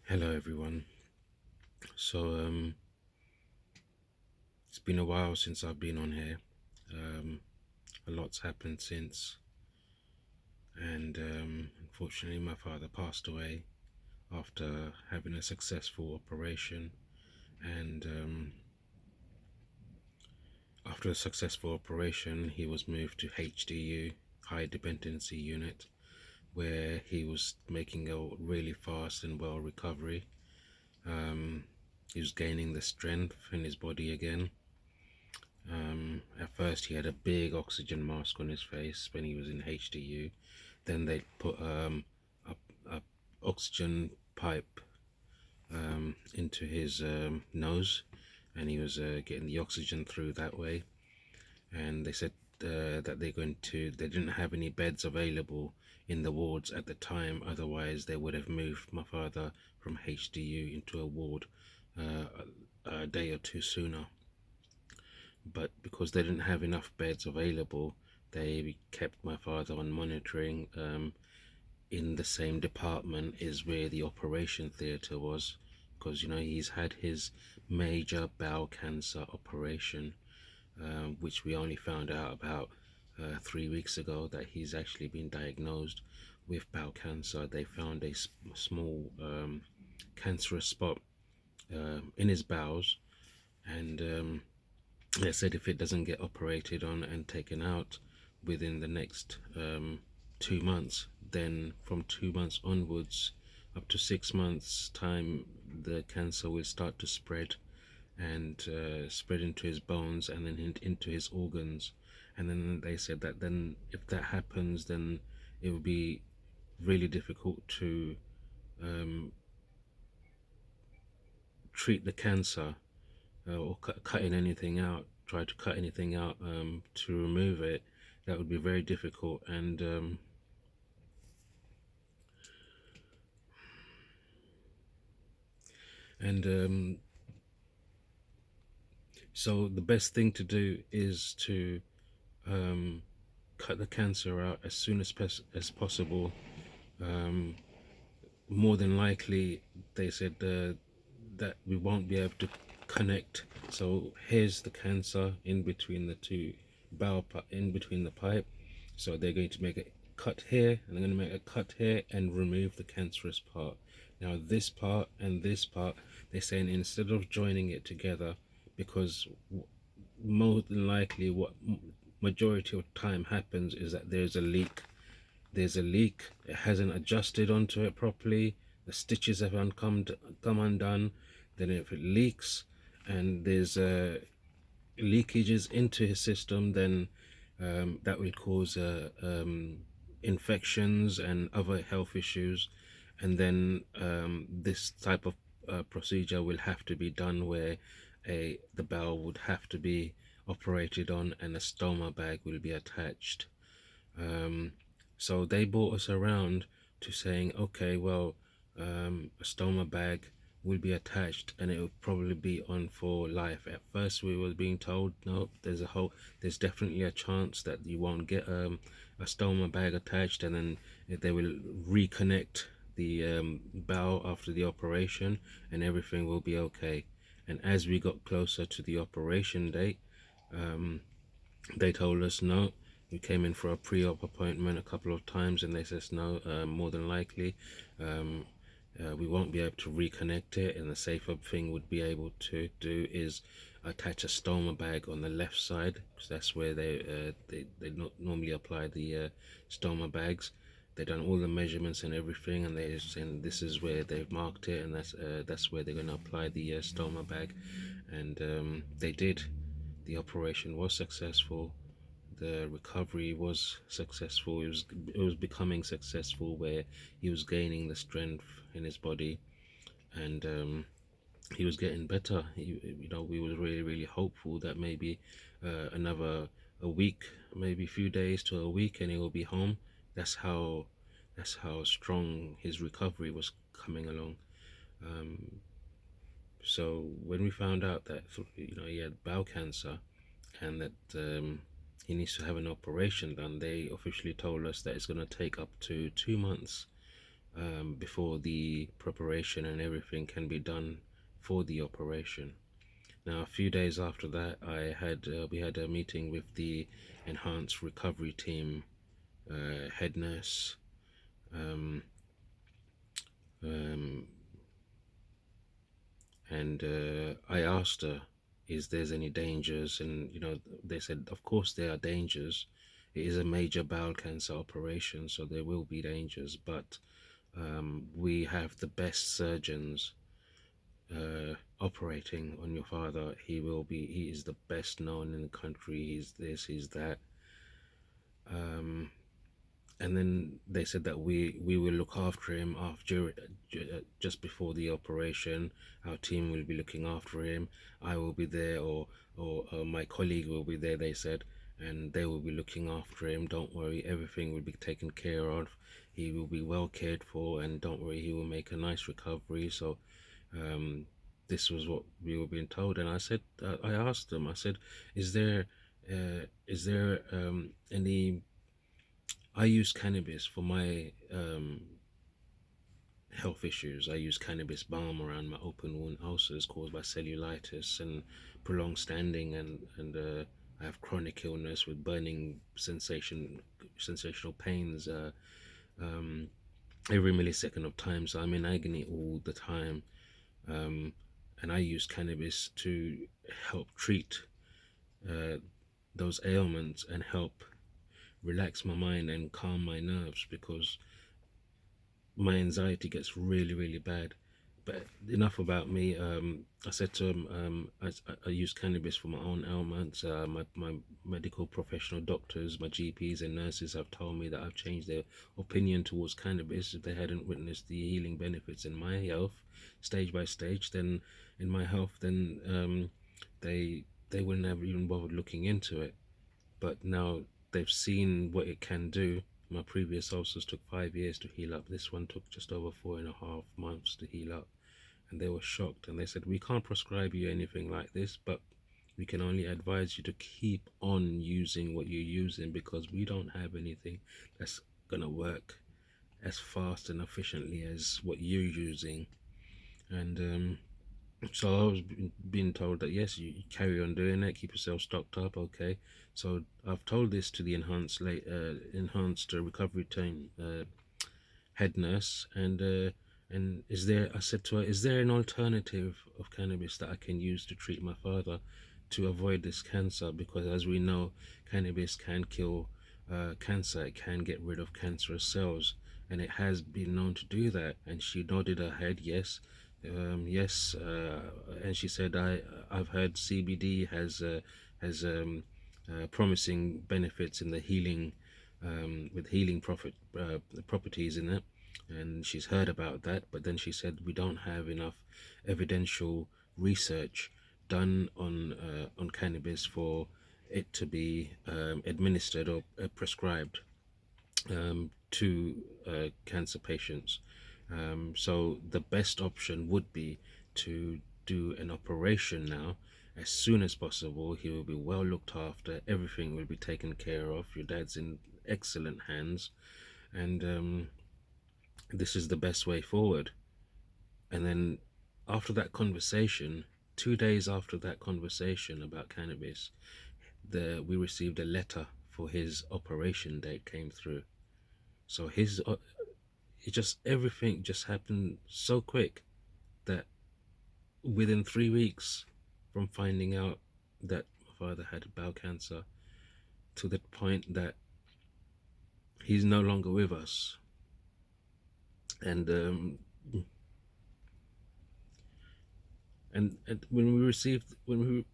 Hello everyone. It's been a while since I've been on here. Um, a lot's happened since, and unfortunately, my father passed away after having a successful operation. And after a successful operation, he was moved to HDU, High Dependency Unit, where he was making a really fast and well recovery. He was gaining the strength in his body again. At first, he had a big oxygen mask on his face when he was in HDU. Then they put a oxygen pipe into his nose, and he was getting the oxygen through that way. And they said that they didn't have any beds available in the wards at the time. Otherwise, they would have moved my father from HDU into a ward a day or two sooner. But because they didn't have enough beds available, they kept my father on monitoring in the same department as where the operation theatre was, because he's had his major bowel cancer operation, which we only found out about 3 weeks ago, that he's actually been diagnosed with bowel cancer. They found a small cancerous spot in his bowels, and they said if it doesn't get operated on and taken out within the next 2 months, then from 2 months onwards up to 6 months time, the cancer will start to spread and spread into his bones and then into his organs. And then they said that then if that happens, then it will be really difficult to treat the cancer, or cutting anything out, try to cut anything out to remove it. That would be very difficult. And so the best thing to do is to cut the cancer out as soon as possible. More than likely, they said that we won't be able to connect. So here's the cancer in between the two in between the pipe. So they're going to make a cut here, and they're going to make a cut here and remove the cancerous part. Now this part and this part, they're saying instead of joining it together, because more than likely what majority of time happens is that there's a leak. It hasn't adjusted onto it properly, the stitches haven't come undone. Then if it leaks and there's leakages into his system, then that will cause infections and other health issues. And then this type of procedure will have to be done where the bowel would have to be operated on and a stoma bag will be attached. So they brought us around to saying, okay, well, a stoma bag will be attached and it will probably be on for life. At first we were being told, no, there's definitely a chance that you won't get a stoma bag attached, and then they will reconnect the bowel after the operation and everything will be okay. And as we got closer to the operation date, they told us no. We came in for a pre-op appointment a couple of times and they said no, more than likely we won't be able to reconnect it, and the safer thing would be able to do is attach a stoma bag on the left side, because that's where they not normally apply the stoma bags. They've done all the measurements and everything, and they're saying this is where they've marked it, and that's where they're going to apply the stoma bag. And they did. The operation was successful. The recovery was successful. It was becoming successful, where he was gaining the strength in his body, and he was getting better. We were really hopeful that maybe another a week, maybe a few days to a week, and he will be home. That's how strong his recovery was coming along. So when we found out that he had bowel cancer and that he needs to have an operation done, they officially told us that it's going to take up to 2 months before the preparation and everything can be done for the operation. Now, a few days after that, we had a meeting with the enhanced recovery team, head nurse, um, um, and I asked her, "Is there's any dangers?" And they said, "Of course there are dangers. It is a major bowel cancer operation, so there will be dangers. But we have the best surgeons operating on your father. He is the best known in the country. He's this, he's that." Um, and then they said that we will look after him after just before the operation. Our team will be looking after him. I will be there, or my colleague will be there, they said, and they will be looking after him. Don't worry, everything will be taken care of. He will be well cared for, and don't worry, he will make a nice recovery. So um, this was what we were being told. And I said, I asked them, I said, is there any, I use cannabis for my health issues. I use cannabis balm around my open wound ulcers caused by cellulitis and prolonged standing, and I have chronic illness with burning sensational pains um, every millisecond of time. So I'm in agony all the time, um, and I use cannabis to help treat uh, those ailments and help relax my mind and calm my nerves, because my anxiety gets really, really bad. But enough about me. I said to him, I use cannabis for my own ailments. My medical professional doctors, my GPs and nurses have told me that I've changed their opinion towards cannabis. If they hadn't witnessed the healing benefits in my health, stage by stage, then in my health, then they wouldn't have even bothered looking into it. But now they've seen what it can do. My previous ulcers took 5 years to heal up. This one took just over 4.5 months to heal up. And they were shocked, and they said, "We can't prescribe you anything like this, but we can only advise you to keep on using what you're using, because we don't have anything that's going to work as fast and efficiently as what you're using." And so I was being told that yes, you carry on doing it, keep yourself stocked up, okay. So I've told this to the enhanced recovery team head nurse, and is there? I said to her, "Is there an alternative of cannabis that I can use to treat my father to avoid this cancer?" Because as we know, cannabis can kill cancer. It can get rid of cancerous cells, and it has been known to do that. And she nodded her head, yes. Yes, and she said, I've heard CBD has promising benefits in the healing, with healing properties in it, and she's heard about that. But then she said we don't have enough evidential research done on cannabis for it to be administered or prescribed to cancer patients. So the best option would be to do an operation now as soon as possible. He will be well looked after. Everything will be taken care of. Your dad's in excellent hands, and this is the best way forward. And then after that conversation, 2 days after that conversation about cannabis, we received a letter for his operation date came through. So it just, everything just happened so quick that within 3 weeks from finding out that my father had bowel cancer to the point that he's no longer with us. And and when we received the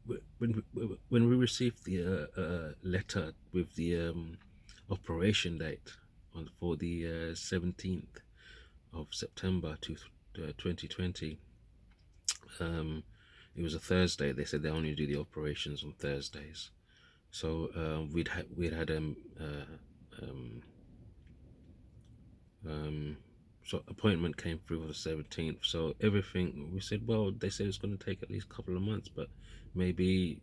letter with the operation date for the 17th of September 2020, it was a Thursday. They said they only do the operations on Thursdays. So we'd had um, so appointment came through for the 17th. So everything, we said, well, they said it's going to take at least a couple of months, but maybe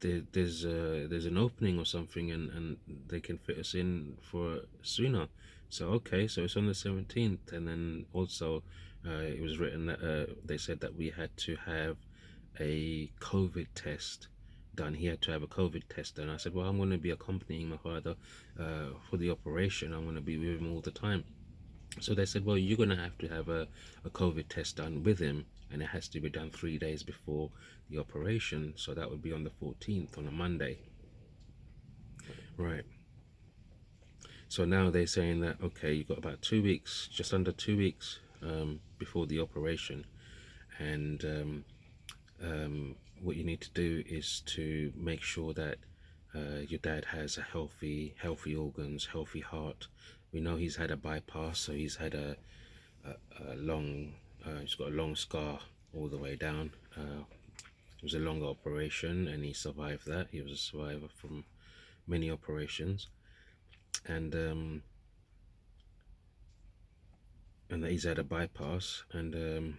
there's an opening or something, and they can fit us in for sooner. So okay, so it's on the 17th, and then also it was written that they said that we had to have a COVID test done. He had to have a COVID test done. I said, well, I'm going to be accompanying my father for the operation. I'm going to be with him all the time. So they said, well, you're going to have a COVID test done with him, and it has to be done 3 days before the operation. So that would be on the 14th, on a Monday. Right. So now they're saying that, okay, you've got about 2 weeks, just under 2 weeks before the operation. And what you need to do is to make sure that your dad has a healthy organs, healthy heart. We know he's had a bypass, so he's had a long, he's got a long scar all the way down. It was a longer operation, and he survived that. He was a survivor from many operations, and that he's had a bypass, and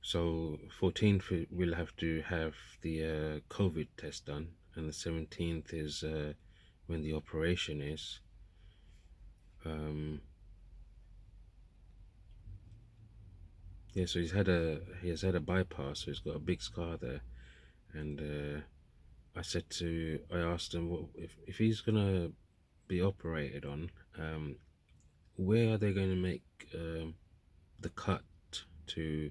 so 14th we'll have to have the COVID test done, and the 17th is when the operation is. Um, yeah, so he has had a bypass, so he's got a big scar there, and I asked him, what if he's gonna be operated on, where are they going to make the cut to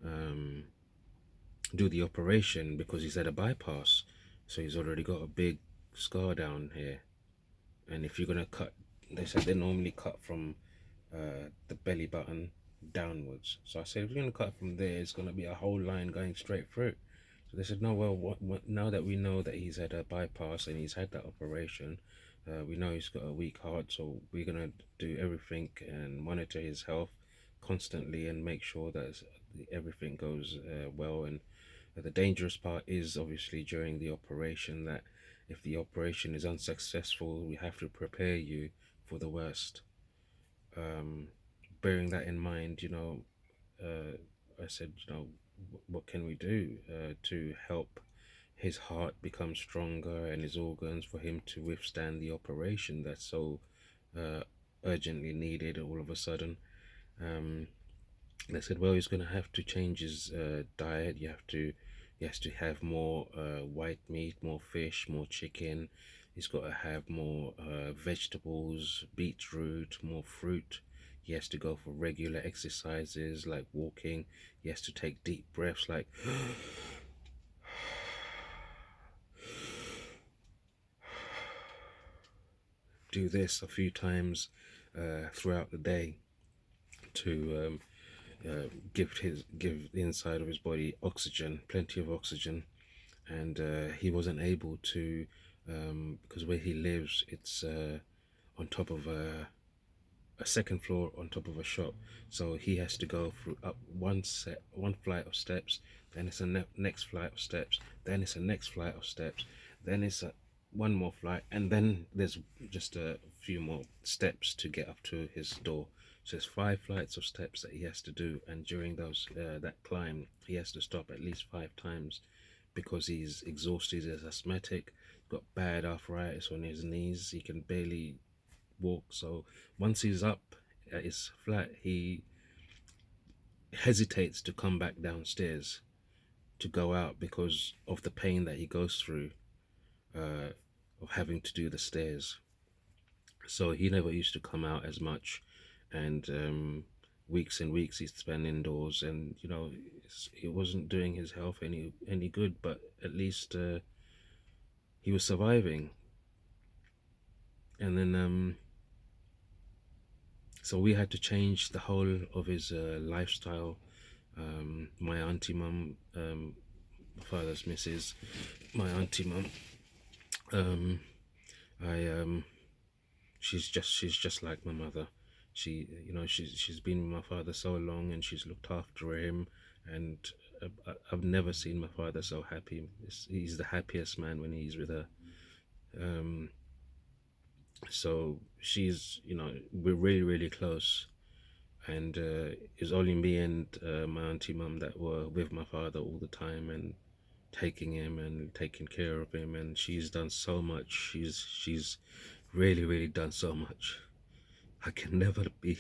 um, do the operation, because he's had a bypass, so he's already got a big scar down here. And if you're gonna cut, they said they normally cut from the belly button downwards. So I said, if you're gonna cut from there, it's gonna be a whole line going straight through. So they said, no, well, now that we know that he's had a bypass and he's had that operation, we know he's got a weak heart, so we're gonna do everything and monitor his health constantly and make sure that everything goes well. And the dangerous part is obviously during the operation, that if the operation is unsuccessful, we have to prepare you for the worst. Um, Bearing that in mind, I said, what can we do to help his heart become stronger and his organs for him to withstand the operation that's so uh, urgently needed all of a sudden. Um, they said, well, he's going to have to change his diet. He has to have more white meat, more fish, more chicken. He's got to have more vegetables, beetroot, more fruit. He has to go for regular exercises like walking. He has to take deep breaths like do this a few times throughout the day to give the inside of his body oxygen, plenty of oxygen. And he wasn't able to, because where he lives, it's on top of a second floor on top of a shop, so he has to go through up one flight of steps, then it's a next flight of steps, then it's a next flight of steps, then it's one more flight, and then there's just a few more steps to get up to his door. So it's 5 flights of steps that he has to do, and during those that climb, he has to stop at least 5 times because he's exhausted. He's asthmatic, got bad arthritis on his knees. He can barely walk. So once he's up at his flat, he hesitates to come back downstairs to go out because of the pain that he goes through of having to do the stairs. So he never used to come out as much, and weeks and weeks he'd spend indoors, and it wasn't doing his health any good. But at least he was surviving. And then so we had to change the whole of his lifestyle. My auntie mum, my father's missus, my auntie mum, I she's just like my mother. She's been with my father so long, and she's looked after him, and I've never seen my father so happy. He's the happiest man when he's with her. So we're really close, and it's only me and my auntie mum that were with my father all the time and taking him and taking care of him. And she's done so much. She's really, really done so much. I can never be,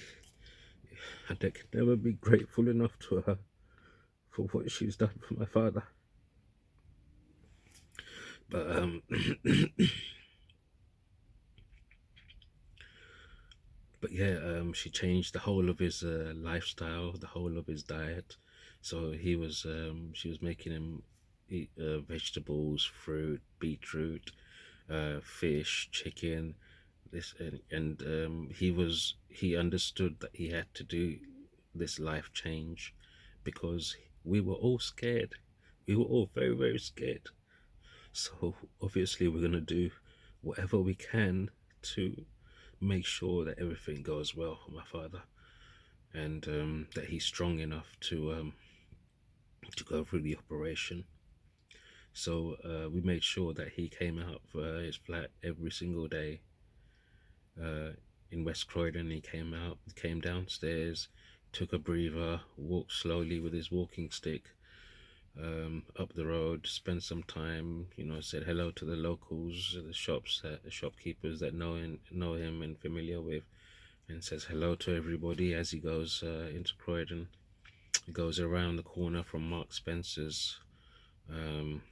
I can never be grateful enough to her for what she's done for my father. But but yeah, she changed the whole of his lifestyle, the whole of his diet. So she was making him eat vegetables, fruit, beetroot, fish, chicken. He understood that he had to do this life change because we were all scared. We were all very, very scared. So obviously, we're gonna do whatever we can to make sure that everything goes well for my father, and that he's strong enough to go through the operation. So we made sure that he came out for his flat every single day uh, in West Croydon. He came out, came downstairs, took a breather, walked slowly with his walking stick up the road, spent some time, said hello to the locals, the shops, the shopkeepers that know him and familiar with, and says hello to everybody as he goes into Croydon. He goes around the corner from Mark Spencer's, um,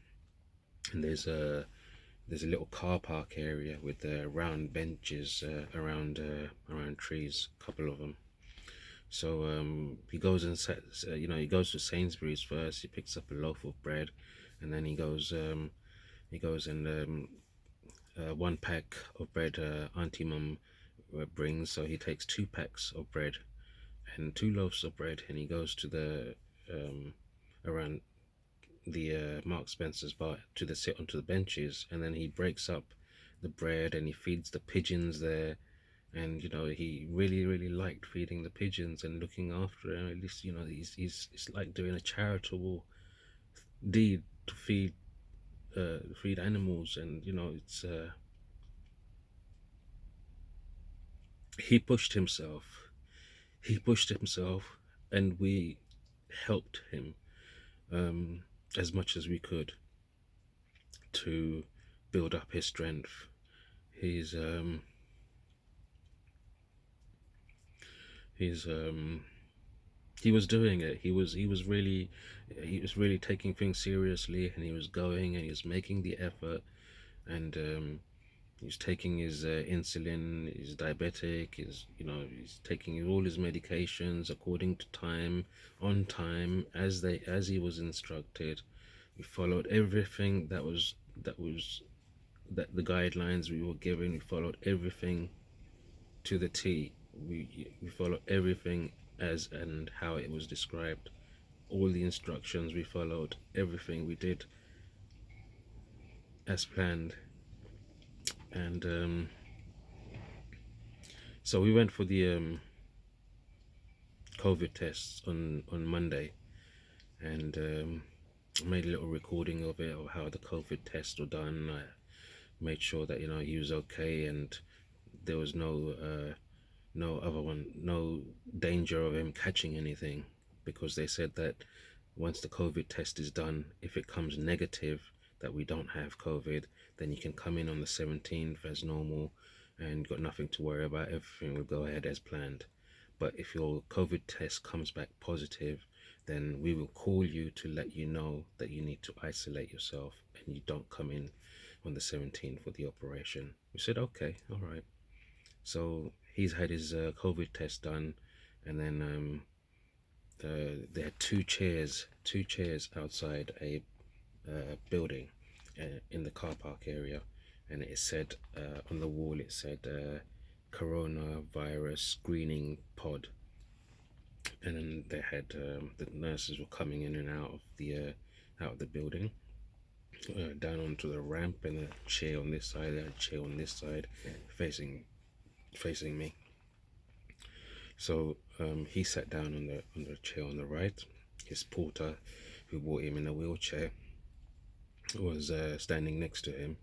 and there's a little car park area with round benches around trees, a couple of them. So he goes and sets, he goes to Sainsbury's first. He picks up a loaf of bread, and then he goes and one pack of bread Auntie Mum brings. So he takes 2 packs of bread and 2 loaves of bread, and he goes to the around the Mark Spencer's bar to the sit onto the benches, and then he breaks up the bread and he feeds the pigeons there. And he really liked feeding the pigeons and looking after them. At least he's it's like doing a charitable deed to feed animals. And it's he pushed himself. He pushed himself, and we helped him um, as much as we could to build up his strength. He's he's he was doing it. He was really taking things seriously, and he was going and he was making the effort, and he's taking his insulin. He's diabetic. He's taking all his medications according to time, on time, as he was instructed. We followed everything that the guidelines we were given. We followed everything to the T. We followed everything as and how it was described. All the instructions we followed. Everything we did as planned. And so we went for the COVID tests on Monday, and made a little recording of it, of how the COVID tests were done. I made sure that he was okay, and there was no danger of him catching anything, because they said that once the COVID test is done, if it comes negative that we don't have COVID, then you can come in on the 17th as normal, and got nothing to worry about. Everything will go ahead as planned. But if your COVID test comes back positive, then we will call you to let you know that you need to isolate yourself and you don't come in on the 17th for the operation. We said, okay, all right. So he's had his COVID test done, and then they had two chairs outside a building in the car park area, and it said on the wall, it said coronavirus screening pod. And then they had the nurses were coming in and out of the building, down onto the ramp, and a chair on this side, and a chair on this side, facing me. So he sat down on the chair on the right. His porter, who brought him in a wheelchair, was standing next to him.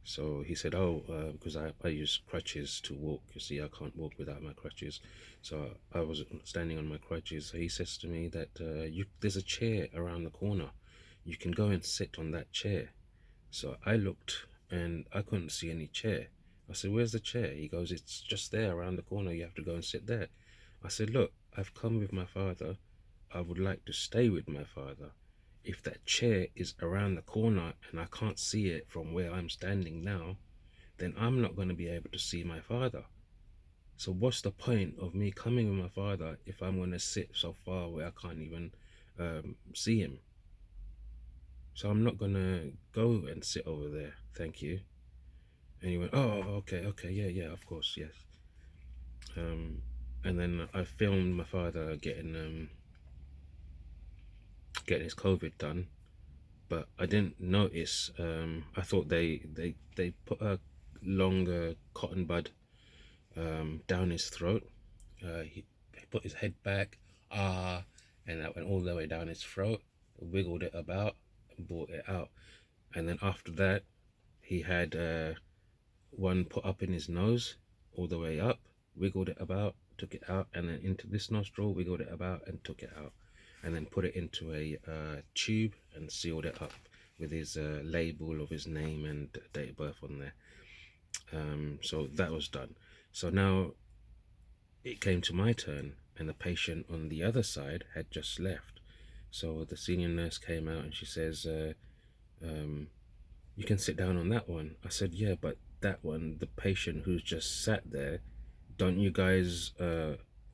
So he said, "Oh, because I use crutches to walk. You see, I can't walk without my crutches. So I was standing on my crutches." So he says to me that there's a chair around the corner. You can go and sit on that chair. So I looked and I couldn't see any chair. I said, where's the chair? He goes, it's just there around the corner. You have to go and sit there. I said, look, I've come with my father. I would like to stay with my father. If that chair is around the corner and I can't see it from where I'm standing now, then I'm not going to be able to see my father. So what's the point of me coming with my father if I'm going to sit so far where I can't even see him? So I'm not going to go and sit over there. Thank you. And he went, oh, okay, yeah, of course, yes. And then I filmed my father getting his COVID done, but I didn't notice. I thought they put a longer cotton bud down his throat. He put his head back, and that went all the way down his throat. Wiggled it about and brought it out. And then after that, he had one put up in his nose, all the way up, wiggled it about, took it out, and then into this nostril, wiggled it about and took it out, and then put it into a tube and sealed it up with his label of his name and date of birth on there. So that was done. So now it came to my turn, and the patient on the other side had just left. So the senior nurse came out and she says, you can sit down on that one. I said, yeah, but that one, the patient who's just sat there, don't you guys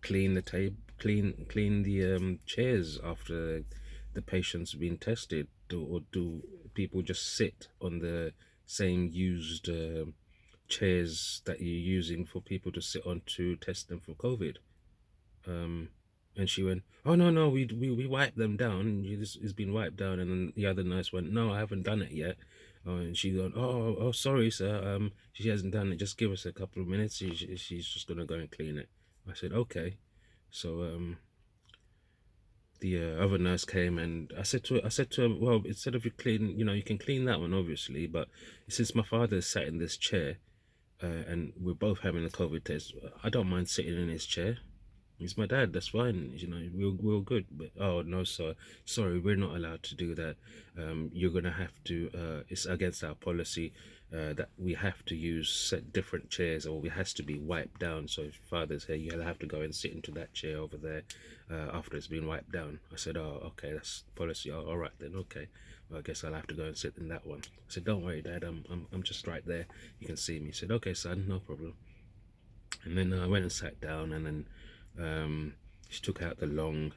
clean the table, clean the chairs after the patient's been tested? Or do people just sit on the same used chairs that you're using for people to sit on to test them for COVID? And she went, oh no, we wiped them down. It's been wiped down. And then the other nurse went, no, I haven't done it yet. And she went, oh, sorry, sir. She hasn't done it. Just give us a couple of minutes. She's just gonna go and clean it. I said, okay. So the other nurse came, and I said to her, well, instead of you clean, you can clean that one, obviously, but since my father sat in this chair, and we're both having a COVID test, I don't mind sitting in his chair. He's my dad. That's fine. We're all good. But oh no, sir, sorry, we're not allowed to do that. You're gonna have to. It's against our policy that we have to use different chairs, or it has to be wiped down. So if father's here, you'll have to go and sit into that chair over there after it's been wiped down. I said, oh, okay, that's policy. Oh, all right then, okay. Well, I guess I'll have to go and sit in that one. I said, don't worry, Dad. I'm just right there. You can see me. He said, okay, son, no problem. And then I went and sat down, and then she took out the long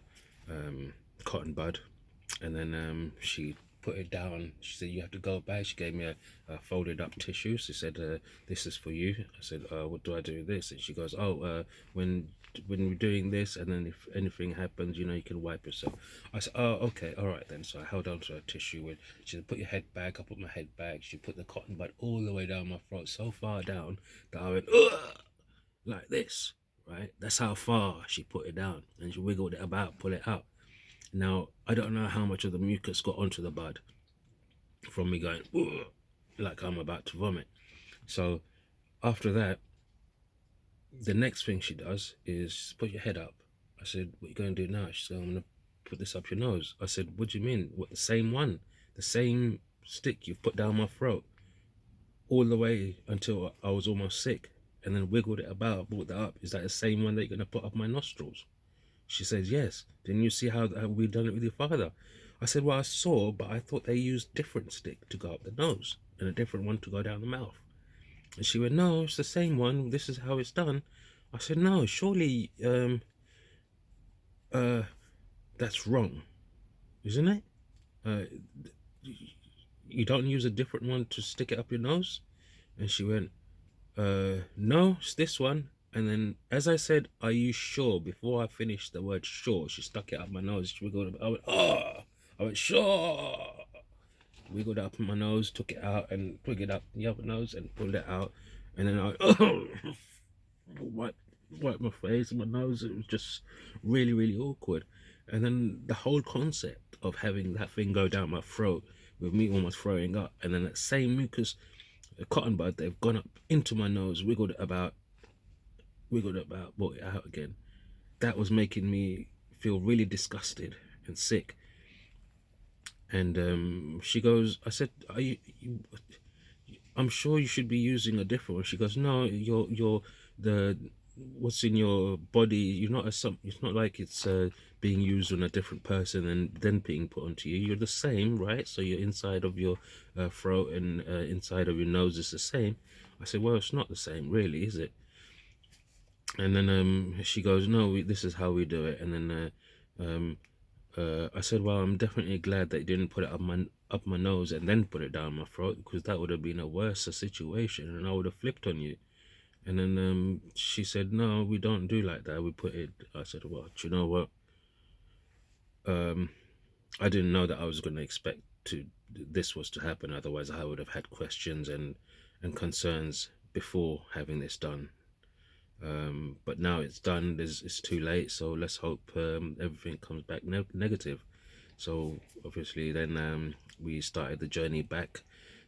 cotton bud, and then she put it down. She said, you have to go back. She gave me a folded up tissue. She said, this is for you. I said, what do I do with this? And she goes, oh, when we're doing this, and then if anything happens, you can wipe yourself. I said, oh, okay, all right then. So I held on to her tissue. She said, put your head back. I put my head back. She put the cotton bud all the way down my throat, so far down that I went, ugh, like this. Right, that's how far she put it down, and she wiggled it about, pull it out. Now I don't know how much of the mucus got onto the bud from me going, ugh, like I'm about to vomit. So after that, the next thing she does is put your head up. I said, what are you going to do now? She said, I'm going to put this up your nose. I said, what do you mean? What, the same one? The same stick you've put down my throat all the way until I was almost sick, and then wiggled it about, brought that up. Is that the same one that you're going to put up my nostrils? She says, yes. Didn't you see how we done it with your father? I said, well, I saw, but I thought they used different stick to go up the nose and a different one to go down the mouth. And she went, no, it's the same one. This is how it's done. I said, no, surely that's wrong, isn't it? You don't use a different one to stick it up your nose? And she went, no, it's this one. And then as I said, are you sure? Before I finished the word sure, she stuck it up my nose. She wiggled it. I went, oh, I went, sure. Wiggled it up my nose, took it out and put it up the other nose and pulled it out. And then I went, oh, wipe my face and my nose. It was just really, really awkward. And then the whole concept of having that thing go down my throat with me almost throwing up, and then that same mucus, the cotton bud, they've gone up into my nose, wiggled it about, brought it out again. That was making me feel really disgusted and sick. And she goes, I said, are you I'm sure you should be using a different one. She goes, no, the what's in your body. You're not a some. It's not like it's being used on a different person and then being put onto you. You're the same, right? So your inside of your throat and inside of your nose is the same. I said, well, it's not the same, really, is it? And then she goes, no, this is how we do it. And then I said, well, I'm definitely glad that you didn't put it up my nose and then put it down my throat, because that would have been a worse situation and I would have flipped on you. And then she said, no, we don't do like that. We put it. I said, well, do you know what? I didn't know that I was going to expect to this was to happen. Otherwise, I would have had questions and concerns before having this done. But now it's done. It's too late. So let's hope everything comes back negative. So obviously, then we started the journey back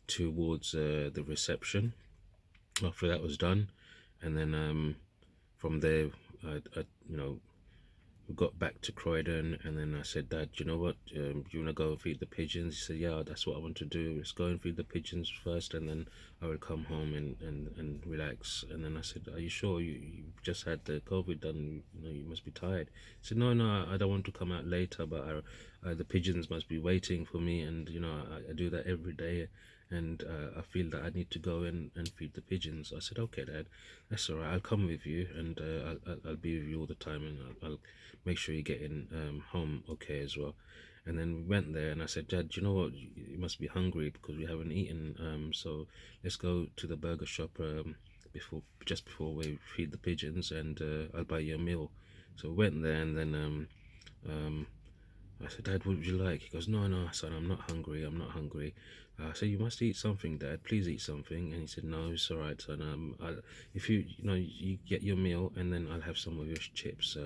towards the reception. After that was done, and then from there, you know, we got back to Croydon, and then I said, Dad, you know what? Do you want to go and feed the pigeons? He said, yeah, that's what I want to do. Let's go and feed the pigeons first, and then I will come home and relax. And then I said, are you sure? You just had the COVID done. You know, you must be tired. He said, no, no, I don't want to come out later, but the pigeons must be waiting for me, and you know, I do that every day. And I feel that I need to go and feed the pigeons. I said, okay, Dad, that's all right. I'll come with you, and I'll be with you all the time, and I'll make sure you get in home okay as well. And then we went there, and I said, Dad, you know what? You must be hungry because we haven't eaten. So let's go to the burger shop just before we feed the pigeons, and I'll buy you a meal. So we went there, and then um, I said, Dad, what would you like? He goes, no, no, son, I'm not hungry. I'm not hungry. I said, you must eat something, Dad. Please eat something. And he said, no, it's all right, son. If you know, you get your meal, and then I'll have some of your chips.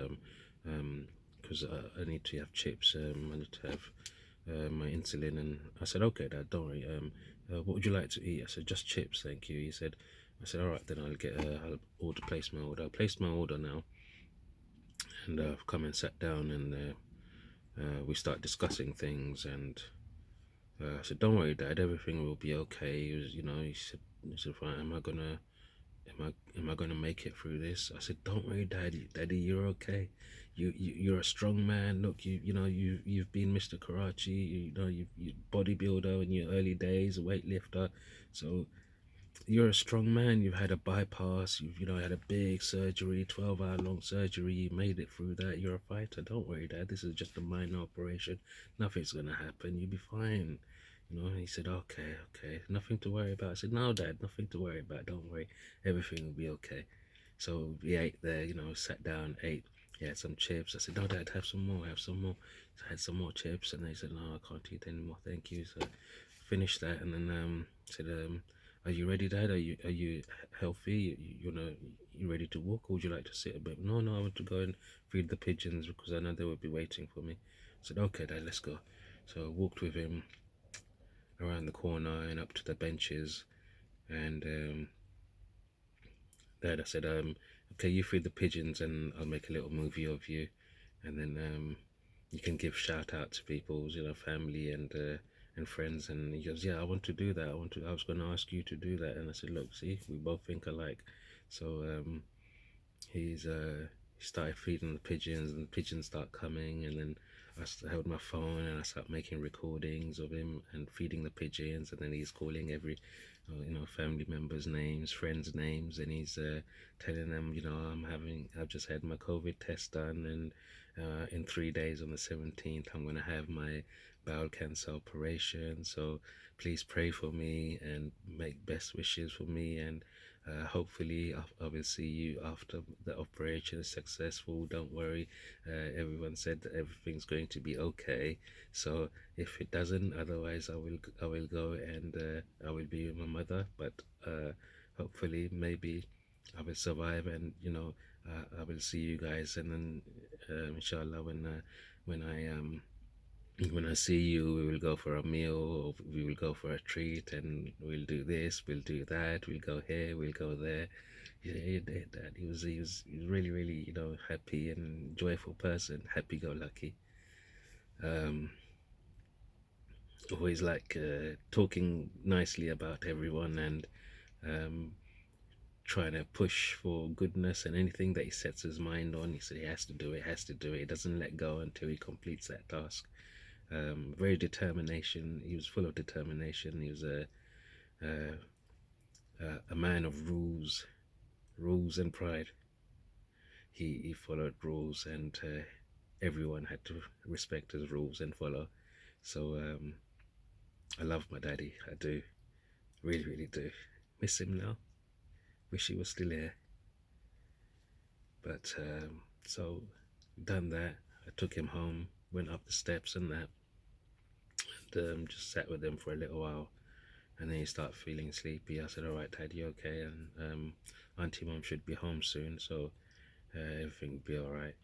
Because I need to have chips. I need to have my insulin. And I said, okay, Dad, don't worry. What would you like to eat? I said, just chips, thank you. He said, I said, all right, then I'll order, place my order. I placed my order now, and I've come and sat down, and we start discussing things, and I said, "Don't worry, Dad. Everything will be okay." He was, you know, he said, "Fine. Am I gonna make it through this?" I said, "Don't worry, Daddy, you're okay. You're a strong man. Look, you've been Mr. Karachi. You bodybuilder in your early days, a weightlifter. So you're a strong man. You've had a bypass. You've had a big surgery, 12-hour long surgery. You made it through that. You're a fighter. Don't worry, Dad. This is just a minor operation. Nothing's gonna happen. You'll be fine." And he said, okay, okay, nothing to worry about. I said, no, Dad, nothing to worry about. Don't worry, everything will be okay. So we ate there, sat down, ate. He had some chips. I said, no, Dad, have some more, have some more. So I had some more chips, and they said, no, I can't eat anymore, thank you. So finished that, and then said, are you ready, Dad? Are you healthy? You ready to walk, or would you like to sit a bit? No, no, I want to go and feed the pigeons because I know they would be waiting for me. I said, okay, Dad, let's go. So I walked with him around the corner and up to the benches, and Dad, I said, okay, you feed the pigeons, and I'll make a little movie of you, and then you can give shout out to people's, family and friends. And he goes, yeah, I want to do that. I was going to ask you to do that. And I said, look, see, we both think alike. So he started feeding the pigeons, and the pigeons start coming, and then held my phone and I started making recordings of him and feeding the pigeons, and then he's calling every family members' names, friends' names, and he's telling them, I've just had my COVID test done, and in 3 days on the 17th I'm going to have my bowel cancer operation, so please pray for me and make best wishes for me, and hopefully I will see you after the operation is successful. Don't worry. Everyone said that everything's going to be okay. So if it doesn't, otherwise I will go and I will be with my mother. But hopefully, maybe I will survive, and I will see you guys. And then inshallah, when I see you, we will go for a meal, or we will go for a treat, and we'll do this, we'll do that, we'll go here, we'll go there. He did that. He was really, really, happy and joyful person, happy go lucky. Um, always like talking nicely about everyone, and um, trying to push for goodness, and anything that he sets his mind on, he said he has to do it, has to do it. He doesn't let go until he completes that task. Very determination. He was full of determination. He was a man of rules and pride. He followed rules, and everyone had to respect his rules and follow. So I love my daddy. I do, really, really do. Miss him now. Wish he was still here. But so done that. I took him home, went up the steps and that, and just sat with him for a little while. And then he started feeling sleepy. I said, "All right, Dad, you okay?" And Auntie Mum should be home soon, so everything will be all right.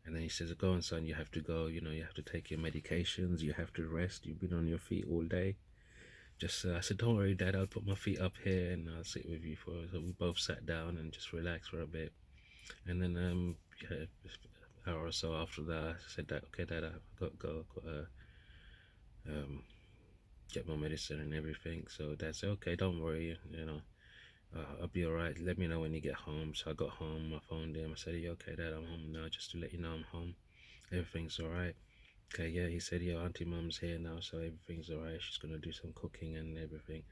And then he says, "Go on, son. You have to go. You know, you have to take your medications. You have to rest. You've been on your feet all day." Just I said, "Don't worry, Dad. I'll put my feet up here and I'll sit with you for." So we both sat down and just relaxed for a bit. And then yeah, an hour or so after that, I said, "That okay, Dad, I've got to go. Got to um, get my medicine and everything." So Dad said, "Okay, don't worry. You know, I'll be all right. Let me know when you get home." So I got home. I phoned him. I said, "Are you okay, Dad? I'm home now. Just to let you know I'm home. Everything's all right." Okay, yeah, he said, "Yeah, Auntie Mum's here now, so everything's all right. She's gonna do some cooking and everything.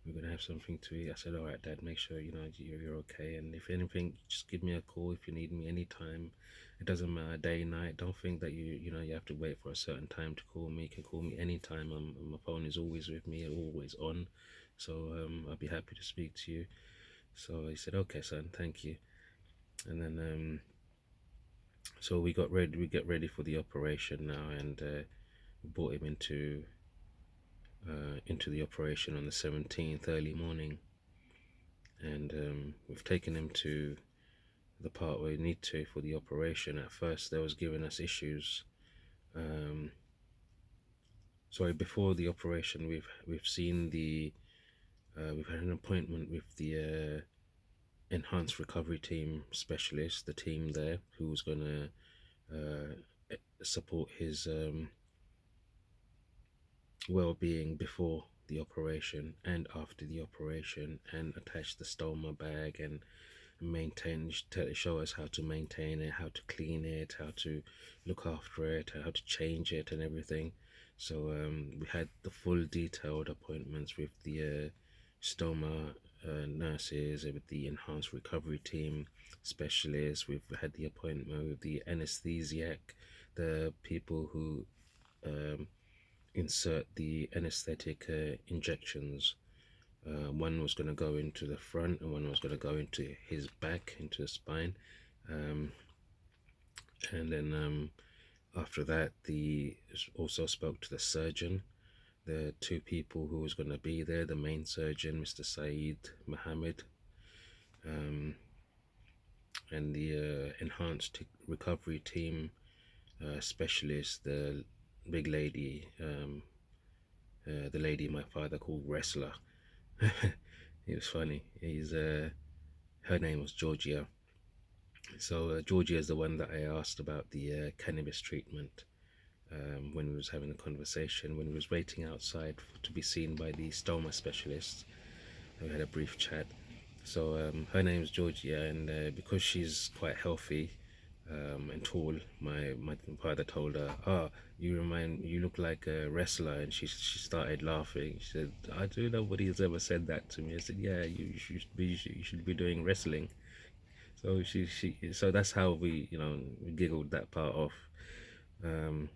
We're gonna have something to eat." I said, "All right, Dad. Make sure you know you're okay. And if anything, just give me a call if you need me anytime. It doesn't matter day, night. Don't think that you know you have to wait for a certain time to call me. You can call me anytime. My phone is always with me, always on. So I'll be happy to speak to you." So he said, "Okay, son, thank you." And then so we got ready. We get ready for the operation now, and brought him into the operation on the 17th early morning, and we've taken him to the part where we need to for the operation. At first, they was giving us issues. Um, Sorry, before the operation, we've seen we've had an appointment with the enhanced recovery team specialist, the team there who was gonna support his well-being before the operation and after the operation, and attach the stoma bag and maintain, show us how to maintain it, how to clean it, how to look after it, how to change it and everything. So we had the full detailed appointments with the stoma nurses, with the enhanced recovery team specialists. We've had the appointment with the anesthesiac, the people who insert the anesthetic injections. One was going to go into the front, and one was going to go into his back, into the spine. Um, and then after that, the also spoke to the surgeon, the two people who was going to be there, the main surgeon, Mr. Saeed Mohammed, um, and the enhanced recovery team specialist, the big lady, the lady my father called Wrestler. It was funny. Her name was Georgia. So Georgia is the one that I asked about the cannabis treatment when we was having a conversation, when we was waiting outside to be seen by the stoma specialist. We had a brief chat. So her name is Georgia, and because she's quite healthy and tall, my father told her, "Ah, you look like a wrestler," and she started laughing. She said, "I do nobody has ever said that to me." I said, "Yeah, you should be doing wrestling." So so that's how we we giggled that part off. Um,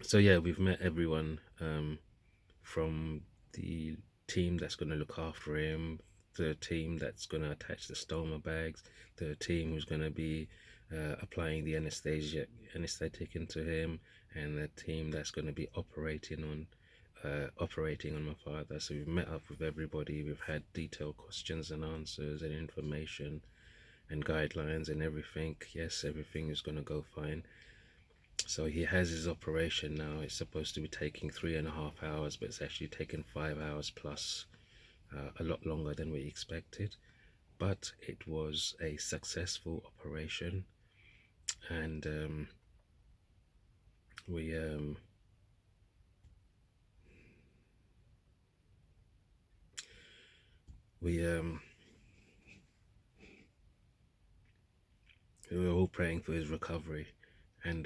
so yeah, we've met everyone from the team that's going to look after him, the team that's going to attach the stoma bags, the team who's going to be applying the anesthetic into him, and the team that's going to be operating on my father. So we've met up with everybody. We've had detailed questions and answers and information and guidelines and everything. Yes, everything is going to go fine. So he has his operation now. It's supposed to be taking 3.5 hours, but it's actually taken 5 hours plus, a lot longer than we expected. But it was a successful operation, and we we we were all praying for his recovery, and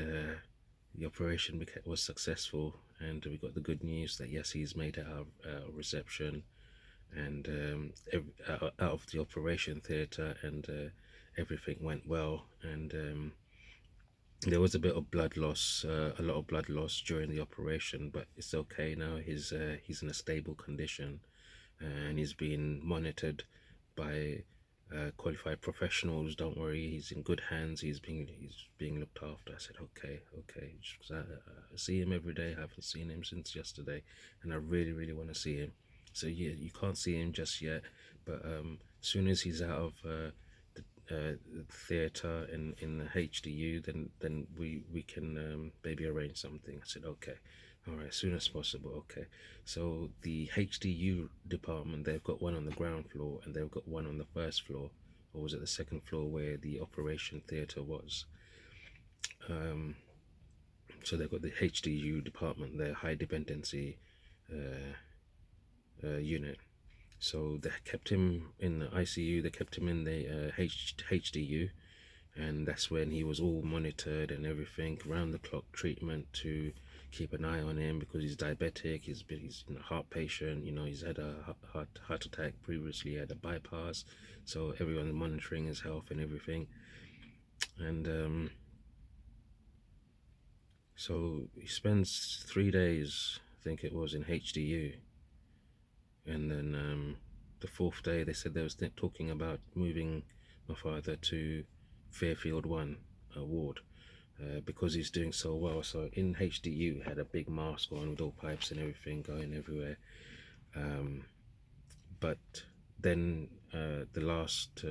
the operation was successful, and we got the good news that yes, he's made it out of reception, and out of the operation theatre, and everything went well, and there was a bit of blood loss, a lot of blood loss during the operation, but it's okay now. He's in a stable condition, and he's being monitored by qualified professionals. Don't worry, he's in good hands. He's being looked after. I said, okay, okay. Just 'cause I see him every day. I haven't seen him since yesterday, and I really, really want to see him. So yeah, you can't see him just yet, but as soon as he's out of the theatre in the HDU, then we can maybe arrange something. I said, okay, all right, as soon as possible. Okay, so the HDU department, they've got one on the ground floor and they've got one on the first floor, or was it the second floor where the operation theatre was? Um, so they've got the HDU department, their high dependency unit. So they kept him in the ICU. They kept him in the HDU, and that's when he was all monitored and everything, round the clock treatment to keep an eye on him because he's diabetic. He's a heart patient. You know, he's had a heart attack previously. He had a bypass, so everyone's monitoring his health and everything. And so he spends 3 days, I think it was, in HDU, and then the fourth day they said they was talking about moving my father to Fairfield 1 ward, because he's doing so well. So in HDU had a big mask on with all pipes and everything going everywhere. But then the last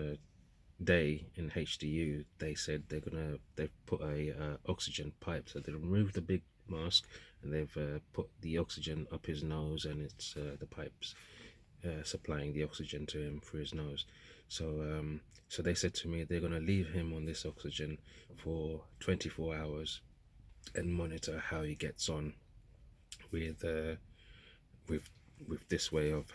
day in HDU, they said they've put a oxygen pipe. So they removed the big mask and they've put the oxygen up his nose, and it's the pipes supplying the oxygen to him through his nose. So they said to me they're going to leave him on this oxygen for 24 hours and monitor how he gets on with with with this way of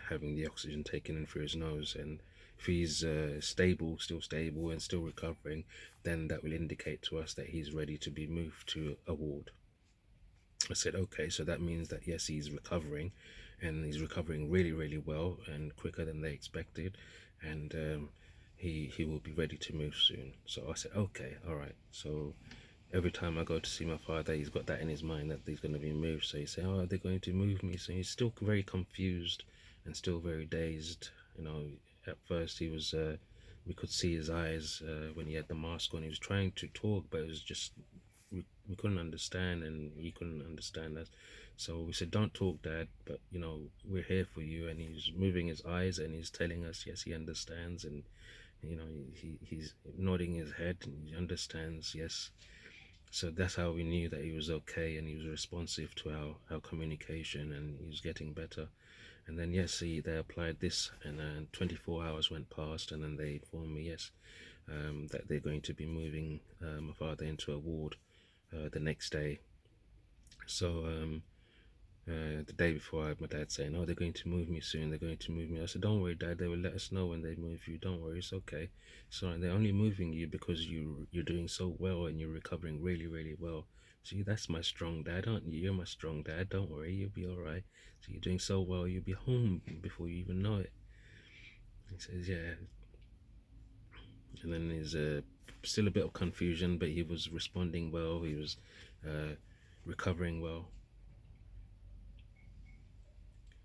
having the oxygen taken in through his nose. And if he's still stable and still recovering, then that will indicate to us that he's ready to be moved to a ward. I said, okay, so that means that yes, he's recovering, and he's recovering really, really well and quicker than they expected, and he will be ready to move soon. So I said, okay, all right. So every time I go to see my father, he's got that in his mind that he's going to be moved. So he's saying, oh, they're going to move me. So he's still very confused and still very dazed. You know, at first he was, we could see his eyes when he had the mask on. He was trying to talk, but it was just, we couldn't understand, and he couldn't understand us. So we said, don't talk, Dad, but you know, we're here for you. And he's moving his eyes and he's telling us yes, he understands, and you know, he's nodding his head and he understands, yes. So that's how we knew that he was okay, and he was responsive to our communication, and he was getting better. And then yes, they applied this, and 24 hours went past, and then they informed me yes, that they're going to be moving my father into a ward the next day. So the day before, I had my dad saying, oh, they're going to move me soon, they're going to move me. I said, don't worry, Dad, they will let us know when they move you. Don't worry, it's okay. So they're only moving you because you're doing so well and you're recovering really, really well. See, that's my strong dad, aren't you? You're my strong dad. Don't worry, you'll be all right. So you're doing so well, you'll be home before you even know it. He says, yeah. And then there's still a bit of confusion, but he was responding well. He was recovering well.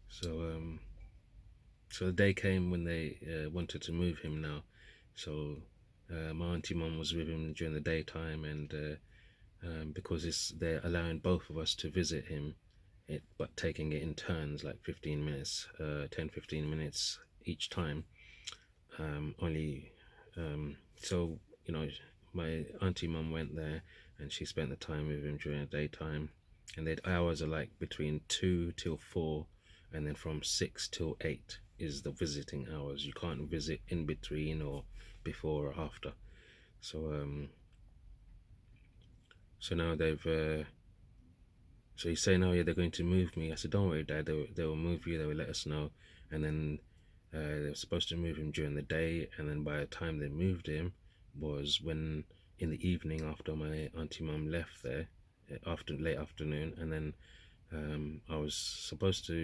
So the day came when they wanted to move him now. So my auntie mum was with him during the daytime, and because they're allowing both of us to visit him, but taking it in turns, like 15 minutes, 10, 15 minutes each time. Only so you know, my auntie mum went there and she spent the time with him during the daytime, and the hours are like between 2 till 4, and then from 6 till 8 is the visiting hours. You can't visit in between or before or after. So now he's saying, oh yeah, they're going to move me. I said, don't worry, Dad, they will move you, they will let us know. And then They were supposed to move him during the day, and then by the time they moved him was when in the evening after my auntie mum left there, after late afternoon, and then I was supposed to